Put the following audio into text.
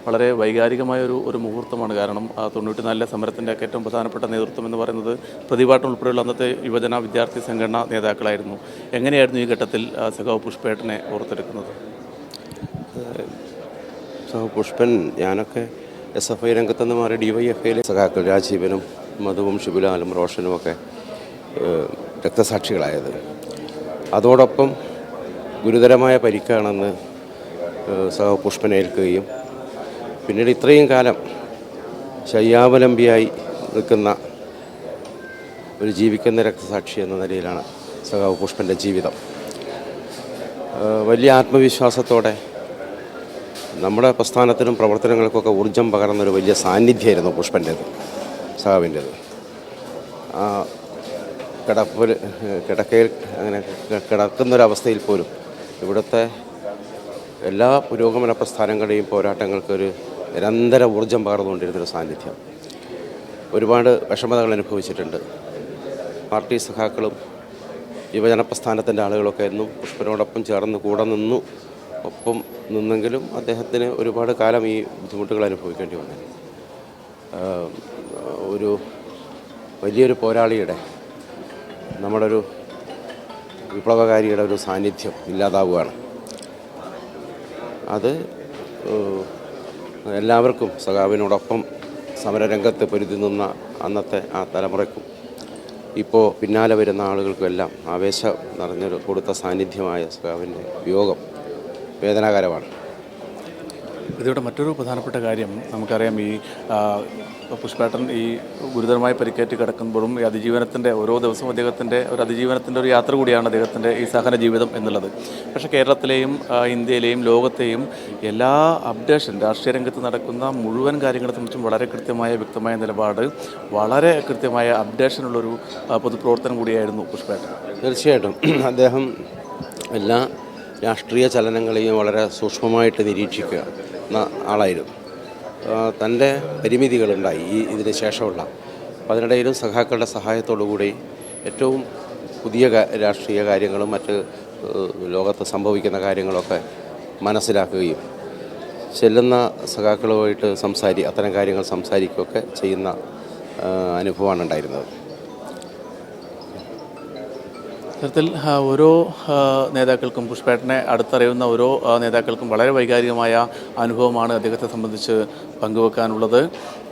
വളരെ വൈകാരികമായ ഒരു മുഹൂർത്തമാണ്. കാരണം 94 സമരത്തിൻ്റെ ഒക്കെ ഏറ്റവും പ്രധാനപ്പെട്ട നേതൃത്വം എന്ന് പറയുന്നത് പ്രതിഭാട്ടം ഉൾപ്പെടെയുള്ള അന്നത്തെ യുവജന വിദ്യാർത്ഥി സംഘടനാ നേതാക്കളായിരുന്നു. എങ്ങനെയായിരുന്നു ഈ ഘട്ടത്തിൽ സഖാവ് പുഷ്പേട്ടനെ ഓർത്തെടുക്കുന്നത്? പുഷ്പൻ, ഞാനൊക്കെ SFI രംഗത്തുനിന്ന് മാറി DYFIയിലെ സഖാക്കൾ രാജീവനും മധുവും ഷിബുലാലും റോഷനുമൊക്കെ രക്തസാക്ഷികളായത്. അതോടൊപ്പം ഗുരുതരമായ പരിക്കാണെന്ന് സഖാവ് പുഷ്പൻ ഏൽക്കുകയും പിന്നീട് ഇത്രയും കാലം ശയ്യാവലംബിയായി നിൽക്കുന്ന ഒരു ജീവിക്കുന്ന രക്തസാക്ഷി എന്ന നിലയിലാണ് സഖാവ് പുഷ്പൻ്റെ ജീവിതം. വലിയ ആത്മവിശ്വാസത്തോടെ നമ്മുടെ പ്രസ്ഥാനത്തിനും പ്രവർത്തനങ്ങൾക്കൊക്കെ ഊർജം പകർന്നൊരു വലിയ സാന്നിധ്യമായിരുന്നു പുഷ്പൻ്റേത്, സഖാവിൻ്റേത്. കിടക്കയിൽ അങ്ങനെ കിടക്കുന്നൊരവസ്ഥയിൽ പോലും ഇവിടുത്തെ എല്ലാ പുരോഗമന പ്രസ്ഥാനങ്ങളുടെയും പോരാട്ടങ്ങൾക്കൊരു നിരന്തര ഊർജം പകർന്നുകൊണ്ടിരുന്നൊരു സാന്നിധ്യം. ഒരുപാട് വിഷമതകൾ അനുഭവിച്ചിട്ടുണ്ട്. പാർട്ടി സഖാക്കളും യുവജന പ്രസ്ഥാനത്തിൻ്റെ ആളുകളൊക്കെ എന്നും പുഷ്പനോടൊപ്പം ചേർന്ന് കൂടെ നിന്നു. ഒപ്പം നിന്നെങ്കിലും അദ്ദേഹത്തിന് ഒരുപാട് കാലം ഈ ബുദ്ധിമുട്ടുകൾ അനുഭവിക്കേണ്ടി വന്നു. ഒരു വലിയൊരു പോരാളിയുടെ, നമ്മുടെ ഒരു വിപ്ലവകാരിയുടെ ഒരു സാന്നിധ്യം ഇല്ലാതാവുകയാണ്. അത് എല്ലാവർക്കും, സഖാവിനോടൊപ്പം സമരരംഗത്ത് പൊരുതി നിന്ന അന്നത്തെ ആ തലമുറയ്ക്കും ഇപ്പോൾ പിന്നാലെ വരുന്ന ആളുകൾക്കുമെല്ലാം ആവേശം നിറഞ്ഞൊരു കൊടുത്ത സാന്നിധ്യമായ സഖാവിൻ്റെ വിയോഗം വേദനാകരമാണ്. ഇതിവിടെ മറ്റൊരു പ്രധാനപ്പെട്ട കാര്യം നമുക്കറിയാം, ഈ പുഷ്പേട്ടൻ ഈ ഗുരുതരമായി പരിക്കേറ്റ് കിടക്കുമ്പോഴും ഈ അതിജീവനത്തിൻ്റെ ഓരോ ദിവസവും അദ്ദേഹത്തിൻ്റെ ഒരു അതിജീവനത്തിൻ്റെ ഒരു യാത്ര കൂടിയാണ് അദ്ദേഹത്തിൻ്റെ ഈ സഹന ജീവിതം എന്നുള്ളത്. പക്ഷേ കേരളത്തിലെയും ഇന്ത്യയിലെയും ലോകത്തെയും എല്ലാ അപ്ഡേഷൻ, രാഷ്ട്രീയ രംഗത്ത് നടക്കുന്ന മുഴുവൻ കാര്യങ്ങളെ സംബന്ധിച്ചും വളരെ കൃത്യമായ വ്യക്തമായ നിലപാട്, വളരെ കൃത്യമായ അപ്ഡേഷനുള്ളൊരു പൊതുപ്രവർത്തനം കൂടിയായിരുന്നു പുഷ്പേട്ടൻ. തീർച്ചയായിട്ടും അദ്ദേഹം എല്ലാ രാഷ്ട്രീയ ചലനങ്ങളെയും വളരെ സൂക്ഷ്മമായിട്ട് നിരീക്ഷിക്കുക എന്ന ആളായിരുന്നു. തൻ്റെ പരിമിതികളുണ്ടായി ഇതിന് ശേഷമുള്ള. അപ്പോൾ അതിനിടയിലും സഖാക്കളുടെ സഹായത്തോടുകൂടി ഏറ്റവും പുതിയ രാഷ്ട്രീയ കാര്യങ്ങളും മറ്റ് ലോകത്ത് സംഭവിക്കുന്ന കാര്യങ്ങളൊക്കെ മനസ്സിലാക്കുകയും ചെല്ലുന്ന സഖാക്കളുമായിട്ട് അത്തരം കാര്യങ്ങൾ സംസാരിക്കുകയൊക്കെ ചെയ്യുന്ന അനുഭവമാണ് ഉണ്ടായിരുന്നത്. ഇത്തരത്തിൽ ഓരോ നേതാക്കൾക്കും, പുഷ്പേട്ടനെ അടുത്തറിയുന്ന ഓരോ നേതാക്കൾക്കും വളരെ വൈകാരികമായ അനുഭവമാണ് അദ്ദേഹത്തെ സംബന്ധിച്ച് പങ്കുവെക്കാനുള്ളത്.